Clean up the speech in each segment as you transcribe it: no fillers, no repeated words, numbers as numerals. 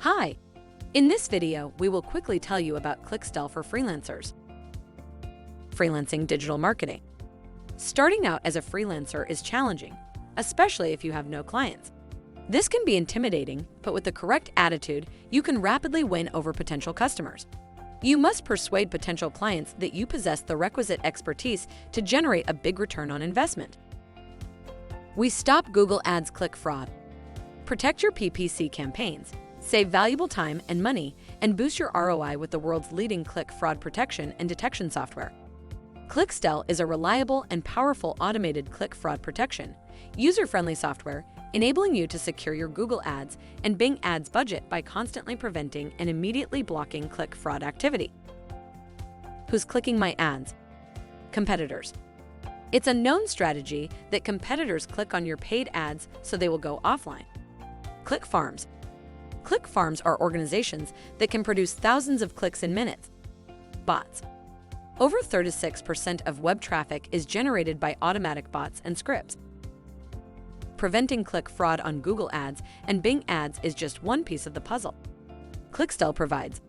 Hi! In this video, we will quickly tell you about Clixtell for Freelancers. Freelancing digital marketing. Starting out as a freelancer is challenging, especially if you have no clients. This can be intimidating, but with the correct attitude, you can rapidly win over potential customers. You must persuade potential clients that you possess the requisite expertise to generate a big return on investment. We stop Google Ads click fraud. Protect your PPC campaigns, save valuable time and money, and boost your ROI with the world's leading click fraud protection and detection software. Clixtell is a reliable and powerful automated click fraud protection, user-friendly software enabling you to secure your Google Ads and Bing Ads budget by constantly preventing and immediately blocking click fraud activity. Who's clicking my ads? Competitors. It's a known strategy that competitors click on your paid ads so they will go offline. Click farms. Click farms are organizations that can produce thousands of clicks in minutes. Bots. Over 36% of web traffic is generated by automatic bots and scripts. Preventing click fraud on Google Ads and Bing Ads is just one piece of the puzzle. Clixtell provides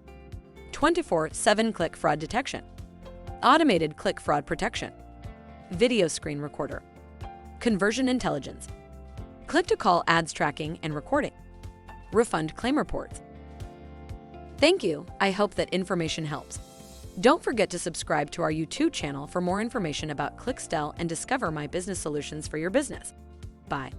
24/7 click fraud detection, automated click fraud protection, video screen recorder, conversion intelligence, click-to-call ads tracking and recording, refund claim reports. Thank you. I hope that information helps. Don't forget to subscribe to our YouTube channel for more information about Clixtell and discover my business solutions for your business. Bye.